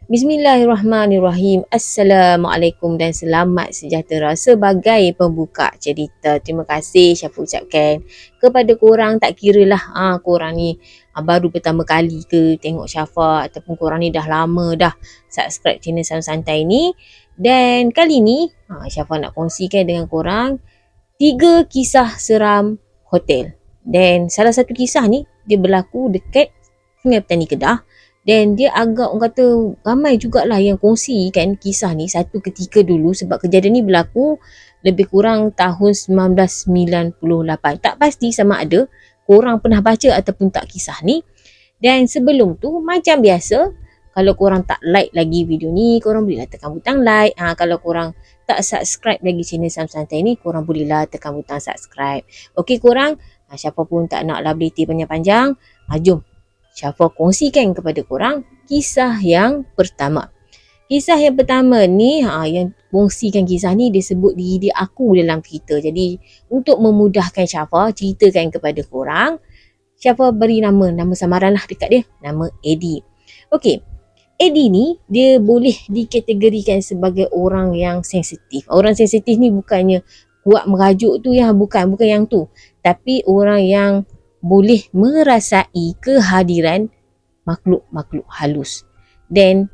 Bismillahirrahmanirrahim. Assalamualaikum dan selamat sejahtera. Sebagai pembuka cerita, terima kasih Syafa ucapkan kepada korang, tak kira lah korang ni baru pertama kali ke tengok Syafa ataupun korang ni dah lama dah subscribe channel Santai ni. Dan kali ni Syafa nak kongsikan dengan korang 3 kisah seram hotel. Dan salah satu kisah ni dia berlaku dekat Sungai Petani Kedah. Dan dia agak orang kata ramai jugalah yang kongsikan kisah ni satu ketika dulu, sebab kejadian ni berlaku lebih kurang tahun 1998. Tak pasti sama ada korang pernah baca ataupun tak kisah ni. Dan sebelum tu macam biasa, kalau korang tak like lagi video ni, korang bolehlah tekan butang like. Kalau korang tak subscribe lagi channel Sam Santai ni, korang bolehlah tekan butang subscribe. Okey korang, siapa pun tak nak lah berita panjang-panjang, jom Syafa kongsikan kepada korang kisah yang pertama. Kisah yang pertama ni, yang kongsikan kisah ni dia sebut diri dia aku dalam cerita. Jadi untuk memudahkan Syafa ceritakan kepada korang, Syafa beri nama samaran lah dekat dia, nama Eddie. Okey, Eddie ni dia boleh dikategorikan sebagai orang yang sensitif. Orang sensitif ni bukannya kuat merajuk tu ya, bukan yang tu. Tapi orang yang boleh merasai kehadiran makhluk-makhluk halus. Dan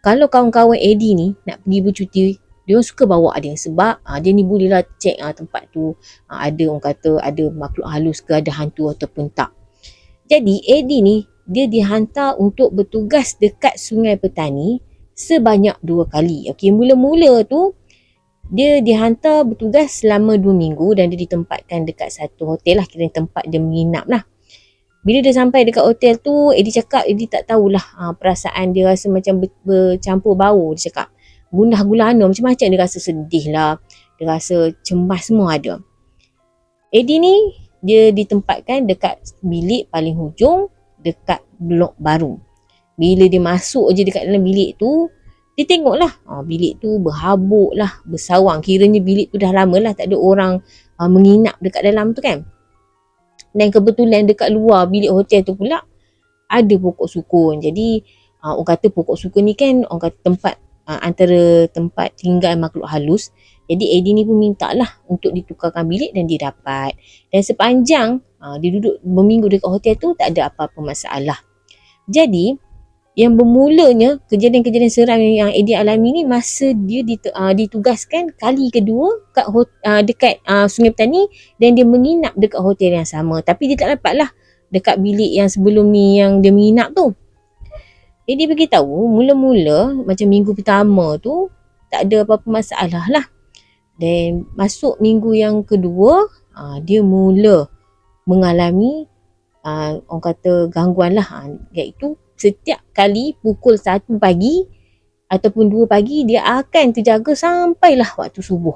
kalau kawan-kawan Eddie ni nak pergi bercuti, dia suka bawa dia sebab dia ni bolehlah check tempat tu ada orang kata ada makhluk halus ke, ada hantu ataupun tak. Jadi Eddie ni dia dihantar untuk bertugas dekat Sungai Petani sebanyak 2 kali. Okey, mula-mula tu dia dihantar bertugas selama 2 minggu dan dia ditempatkan dekat satu hotel lah, kira tempat dia menginap lah. Bila dia sampai dekat hotel tu, Eddie cakap Eddie tak tahulah perasaan dia, rasa macam bercampur bau. Dia cakap gundah gulana, macam-macam dia rasa, sedih lah, dia rasa cemas, semua ada. Eddie ni dia ditempatkan dekat bilik paling hujung dekat blok baru. Bila dia masuk je dekat dalam bilik tu, dia tengok lah bilik tu berhabuk lah, bersawang. Kiranya bilik tu dah lama lah tak ada orang menginap dekat dalam tu kan. Dan kebetulan dekat luar bilik hotel tu pula ada pokok sukun. Jadi orang kata pokok sukun ni kan orang kata tempat antara tempat tinggal makhluk halus. Jadi Eddie ni pun minta lah untuk ditukarkan bilik dan dia dapat. Dan sepanjang dia duduk berminggu dekat hotel tu tak ada apa-apa masalah. Jadi yang bermulanya kejadian-kejadian seram yang Eddie alami ni masa dia ditugaskan kali kedua dekat Sungai Petani, dan dia menginap dekat hotel yang sama. Tapi dia tak dapat lah dekat bilik yang sebelum ni yang dia menginap tu. Eddie beritahu mula-mula macam minggu pertama tu tak ada apa-apa masalah lah. Dan masuk minggu yang kedua dia mula mengalami orang kata gangguan lah, iaitu setiap kali pukul 1 pagi ataupun 2 pagi dia akan terjaga sampailah waktu subuh.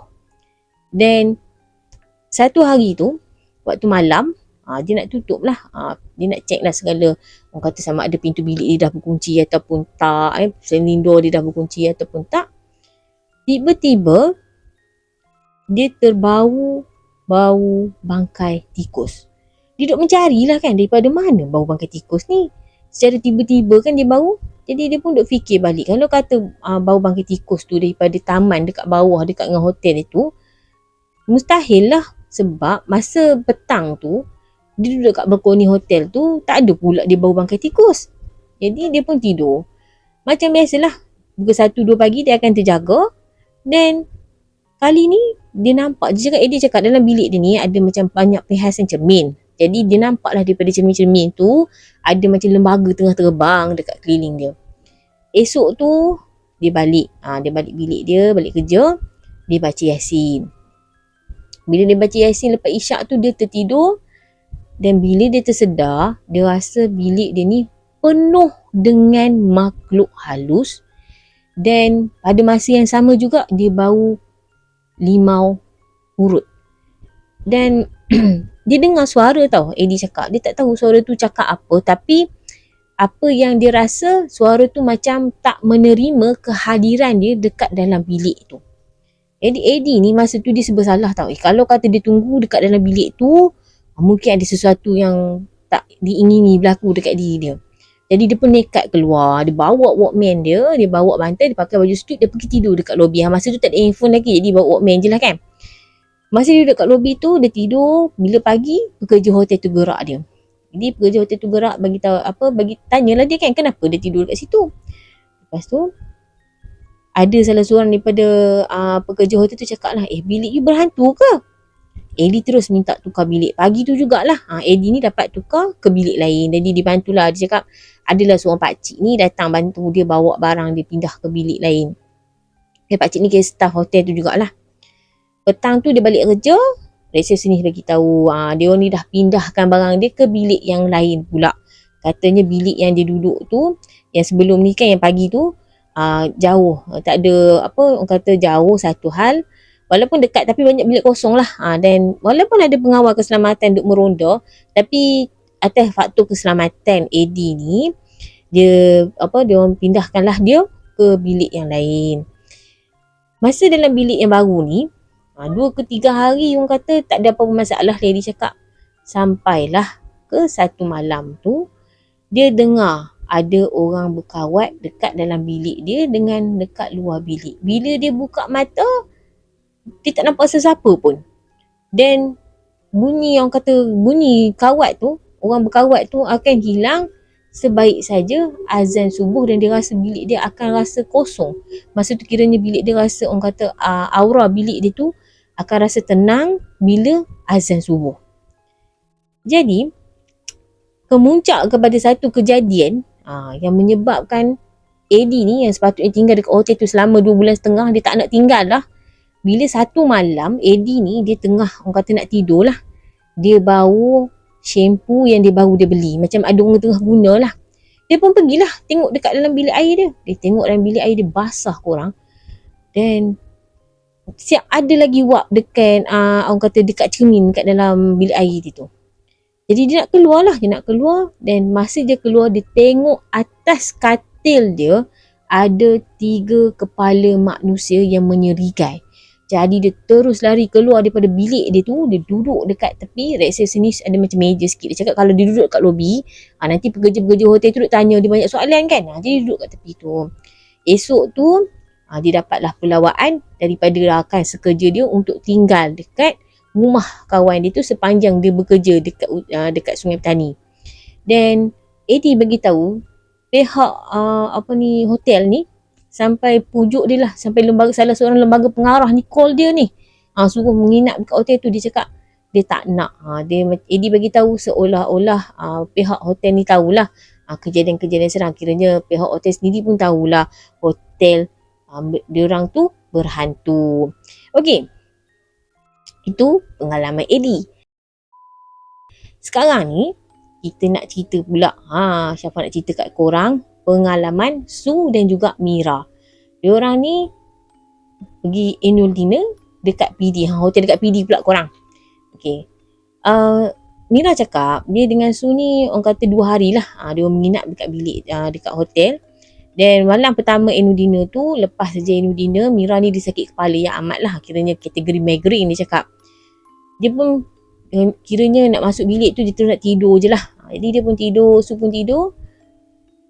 Dan satu hari tu waktu malam dia nak tutup lah, dia nak check lah segala, orang kata sama ada pintu bilik dia dah berkunci ataupun tak, selindor dia dah berkunci ataupun tak. Tiba-tiba dia terbau bau bangkai tikus. Dia duduk mencarilah kan, daripada mana bau bangkai tikus ni. Secara tiba-tiba kan dia bau. Jadi dia pun duk fikir balik, kalau kata bau bangkai tikus tu daripada taman dekat bawah dekat dengan hotel itu, mustahil lah. Sebab masa petang tu dia duduk kat balkoni hotel tu, tak ada pula dia bau bangkai tikus. Jadi dia pun tidur macam biasalah. Pukul 1-2 pagi dia akan terjaga. Dan kali ni dia nampak, Eddie cakap dalam bilik dia ni ada macam banyak perhiasan cermin. Jadi dia nampak lah daripada cermin-cermin tu ada macam lembaga tengah terbang dekat keliling dia. Esok tu dia balik bilik dia, balik kerja, dia baca Yasin. Bila dia baca Yasin lepas isyak tu dia tertidur. Dan bila dia tersedar, dia rasa bilik dia ni penuh dengan makhluk halus. Dan pada masa yang sama juga dia bau limau urut. Dan dia dengar suara tau, Eddie cakap. Dia tak tahu suara tu cakap apa, tapi apa yang dia rasa, suara tu macam tak menerima kehadiran dia dekat dalam bilik tu. Jadi Eddie ni masa tu dia serba salah tau. Kalau kata dia tunggu dekat dalam bilik tu, mungkin ada sesuatu yang tak diingini berlaku dekat diri dia. Jadi dia pun nekat keluar, dia bawa Walkman dia bawa bantal, dia pakai baju suit, dia pergi tidur dekat lobi. Masa tu tak ada handphone lagi, jadi bawa Walkman je lah kan. Masa dia duduk kat lobi tu, dia tidur, bila pagi pekerja hotel tu gerak dia. Jadi pekerja hotel tu gerak bagi tahu tanyalah dia kan kenapa dia tidur kat situ. Lepas tu ada salah seorang daripada pekerja hotel tu cakap lah, bilik you berhantu ke? Eddie terus minta tukar bilik. Pagi tu jugalah Eddie ni dapat tukar ke bilik lain. Jadi dibantulah. Dia cakap adalah seorang pakcik ni datang bantu dia bawa barang dia pindah ke bilik lain. Pakcik ni kira staff hotel tu jugalah. Petang tu dia balik kerja, resepsionis bagi tahu dia ni dah pindahkan barang dia ke bilik yang lain pula. Katanya bilik yang dia duduk tu, yang sebelum ni kan yang pagi tu jauh. Tak ada orang kata jauh satu hal. Walaupun dekat tapi banyak bilik kosong lah. Dan walaupun ada pengawal keselamatan duk meronda, tapi atas faktor keselamatan Eddie ni, dia orang pindahkanlah dia ke bilik yang lain. Masa dalam bilik yang baru ni, 2 ke 3 hari orang kata tak ada apa-apa masalah, Lady cakap. Sampailah ke satu malam tu, dia dengar ada orang berkawat dekat dalam bilik dia dengan dekat luar bilik. Bila dia buka mata, dia tak nampak sesiapa pun. Dan bunyi kawat tu, orang berkawat tu akan hilang sebaik saja azan subuh, dan dia rasa bilik dia akan rasa kosong. Masa tu kiranya bilik dia rasa, orang kata aura bilik dia tu akan rasa tenang bila azan subuh. Jadi kemuncak kepada satu kejadian yang menyebabkan Eddie ni yang sepatutnya tinggal dekat hotel tu selama 2 bulan setengah, dia tak nak tinggal lah. Bila satu malam Eddie ni dia tengah orang kata nak tidur lah, dia bau shampoo yang dia baru dia beli, macam ada orang tengah guna lah. Dia pun pergilah tengok dekat dalam bilik air dia. Dia tengok dalam bilik air dia basah korang. Dan siap ada lagi wap dekat orang kata dekat cermin kat dalam bilik air dia tu. Jadi dia nak keluar, dan masa dia keluar, dia tengok atas katil dia ada 3 kepala manusia yang menyerigai. Jadi dia terus lari keluar daripada bilik dia tu. Dia duduk dekat tepi. Resepsionis ada macam meja sikit. Dia cakap kalau dia duduk kat lobi, nanti pekerja-pekerja hotel tu duk tanya dia banyak soalan kan. Jadi dia duduk kat tepi tu. Esok tu dia dapatlah pelawaan daripada rakan sekerja dia untuk tinggal dekat rumah kawan dia tu sepanjang dia bekerja dekat Sungai Petani. Dan Eddie bagi tahu pihak hotel ni sampai pujuk dia lah, sampai salah seorang lembaga pengarah ni call dia ni, suruh menginap dekat hotel tu. Dia cakap dia tak nak. Eddie bagi tahu seolah-olah pihak hotel ni tahulah kejadian-kejadian seram. Kiranya pihak hotel sendiri pun tahulah hotel diorang tu berhantu. Okey, itu pengalaman Eddie. Sekarang ni kita nak cerita pula, siapa nak cerita kat korang pengalaman Su dan juga Mira. Diorang ni pergi annual dinner dekat PD. Hotel dekat PD pula korang. Okay. Mira cakap dia dengan Su ni orang kata 2 hari lah dia menginap dekat bilik dekat hotel. Dan malam pertama annual dinner tu, lepas saja annual dinner, Mira ni dia sakit kepala yang amat lah. Kiranya kategori migraine dia cakap. Dia pun kiranya nak masuk bilik tu dia terus nak tidur je lah. Jadi dia pun tidur, Su pun tidur.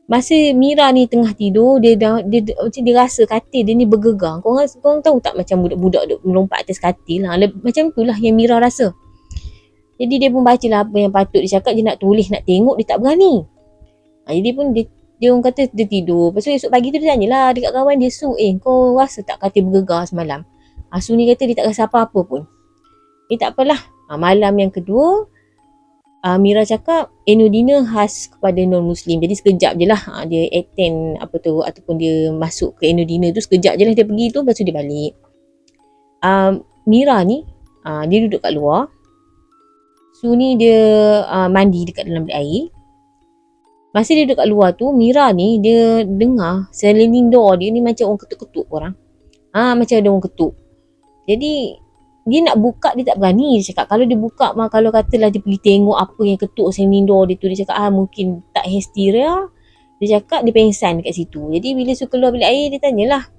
Masa Mira ni tengah tidur, dia rasa katil dia ni bergegar. Korang tahu tak macam budak-budak duk melompat atas katil lah. Macam itulah yang Mira rasa. Jadi dia pun bacalah apa yang patut dia cakap. Dia nak tulis, nak tengok, dia tak berani. Jadi pun dia orang kata dia tidur. Lepas tu esok pagi tu dia tanyalah dekat kawan dia, Su, kau rasa tak katil bergegar semalam? Su ni kata dia tak rasa apa-apa pun. Tak apalah. Malam yang kedua, Mira cakap annual dinner khas kepada non-Muslim. Jadi sekejap je lah dia attend ataupun dia masuk ke annual dinner tu. Sekejap je lah dia pergi tu, lepas tu dia balik. Mira ni dia duduk kat luar. Su ni dia mandi dekat dalam bilik air. Masa dia duduk kat luar tu, Mira ni dia dengar sliding door dia ni macam orang ketuk-ketuk korang. Macam ada orang ketuk. Jadi dia nak buka, dia tak berani. Dia cakap kalau dia buka, kalau katalah dia pergi tengok apa yang ketuk sliding door dia tu, dia cakap mungkin tak hysteria. Dia cakap dia pengsan dekat situ. Jadi bila Su keluar bilik air, dia tanyalah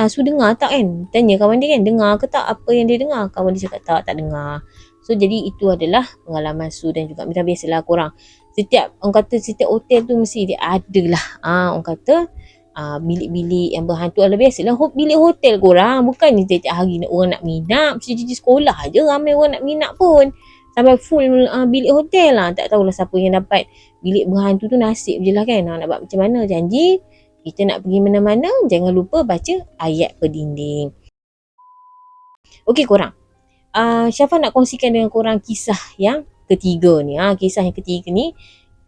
Su dengar tak kan? Tanya kawan dia kan, dengar ke tak apa yang dia dengar? Kawan dia cakap tak dengar. So jadi itu adalah pengalaman Su dan juga Mira. Biasalah korang setiap orang kata setiap hotel tu mesti dia ada lah orang kata bilik-bilik yang berhantu. Ala biasalah bilik hotel korang, bukan ni tiap hari orang nak minap. Macam sekolah je ramai orang nak minap pun, sampai full bilik hotel lah. Tak tahulah siapa yang dapat bilik berhantu tu, nasib je lah kan. Nak buat macam mana. Janji kita nak pergi mana-mana jangan lupa baca ayat berdinding. Okey korang, Syafa nak kongsikan dengan korang kisah yang ketiga ni. Kisah yang ketiga ni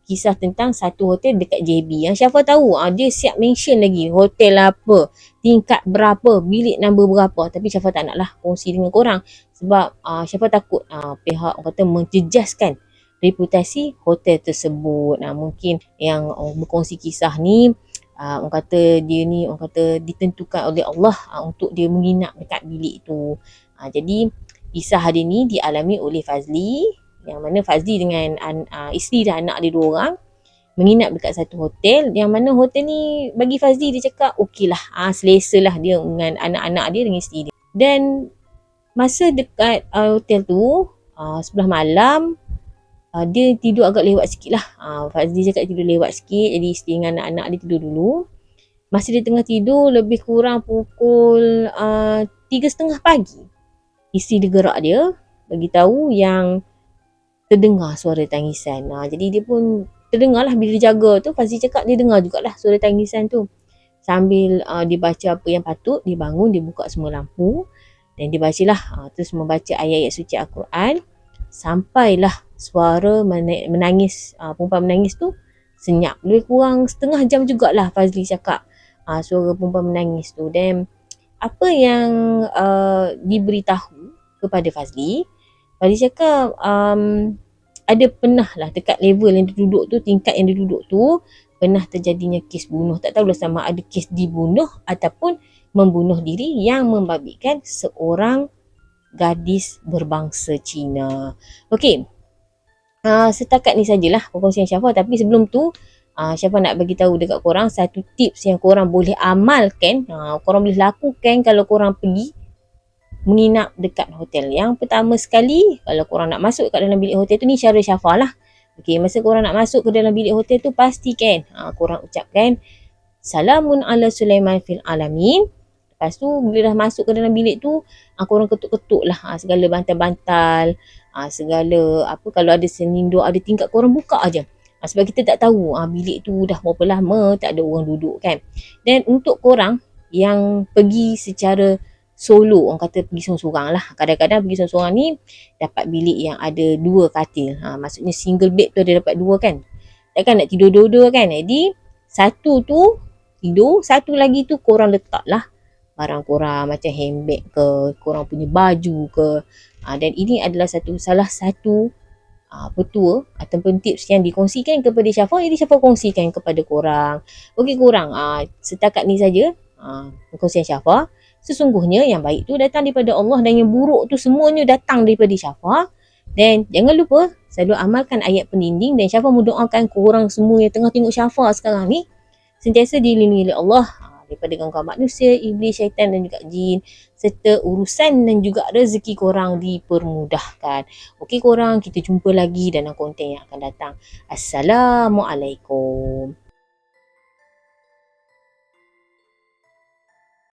kisah tentang satu hotel dekat JB. Yang Syafa tahu dia siap mention lagi hotel apa, tingkat berapa, bilik nombor berapa. Tapi Syafa tak nak lah kongsi dengan korang sebab Syafa takut pihak orang kata menjejaskan reputasi hotel tersebut. Mungkin yang berkongsi kisah ni orang kata dia ni orang kata ditentukan oleh Allah untuk dia menginap dekat bilik tu. Jadi kisah hari ni dialami oleh Fazli, yang mana Fazli dengan isteri dan anak dia 2 orang menginap dekat satu hotel, yang mana hotel ni bagi Fazli dia cakap okey lah, selesa lah dia dengan anak-anak dia dengan isteri dia. Dan masa dekat hotel tu sebelah malam dia tidur agak lewat sikit lah. Fazli cakap tidur lewat sikit, jadi isteri dengan anak-anak dia tidur dulu. Masa dia tengah tidur lebih kurang pukul 3:30 pagi, isteri dia gerak dia bagi tahu yang terdengar suara tangisan. Jadi dia pun terdengar lah bila dia jaga tu. Fazli cakap dia dengar jugalah suara tangisan tu. Sambil dia baca apa yang patut, dia bangun, dia buka semua lampu dan dia bacalah, terus membaca ayat-ayat suci Al-Quran. Sampailah suara menangis, perempuan menangis tu senyap. Lebih kurang setengah jam jugalah Fazli cakap suara perempuan menangis tu. Dan apa yang diberitahu kepada Fazli cakap ada pernah lah dekat level yang dia duduk tu, tingkat yang dia duduk tu, pernah terjadinya kes bunuh. Tak tahulah sama ada kes dibunuh ataupun membunuh diri yang membabitkan seorang gadis berbangsa Cina. Okey, setakat ni sajalah perkongsian Syafa. Tapi sebelum tu Syafa nak bagi tahu dekat korang satu tips yang korang boleh amalkan, korang boleh lakukan kalau korang pergi menginap dekat hotel. Yang pertama sekali, kalau korang nak masuk kat dalam bilik hotel tu, ni cara Syafa lah. Okey, masa korang nak masuk ke dalam bilik hotel tu, pastikan korang ucapkan Salamun ala Sulaiman fil alamin. Lepas tu bila dah masuk ke dalam bilik tu, korang ketuk-ketuk lah segala bantal-bantal, segala apa, kalau ada seninduk, ada tingkat, korang buka aja. Sebab kita tak tahu bilik tu dah berapa lama tak ada orang duduk kan. Dan untuk korang yang pergi secara solo, orang kata pergi seorang-seorang lah, kadang-kadang pergi seorang-seorang ni dapat bilik yang ada 2 katil. Maksudnya single bed tu ada dapat 2 kan. Takkan nak tidur dua-dua kan. Jadi satu tu tidur, satu lagi tu korang letak lah barang korang, macam handbag ke, korang punya baju ke. Dan ini adalah salah satu petua ataupun tips yang dikongsikan kepada Syafa. Jadi Syafa kongsikan kepada korang. Okey korang, setakat ni saja perkongsian Syafa. Sesungguhnya yang baik tu datang daripada Allah dan yang buruk tu semuanya datang daripada Syafa. Dan jangan lupa selalu amalkan ayat pendinding. Dan Syafa mendoakan korang semua yang tengah tengok Syafa sekarang ni sentiasa dilindungi oleh Allah daripada gangguan manusia, iblis, syaitan dan juga jin, serta urusan dan juga rezeki korang dipermudahkan. Okey korang, kita jumpa lagi dalam konten yang akan datang. Assalamualaikum.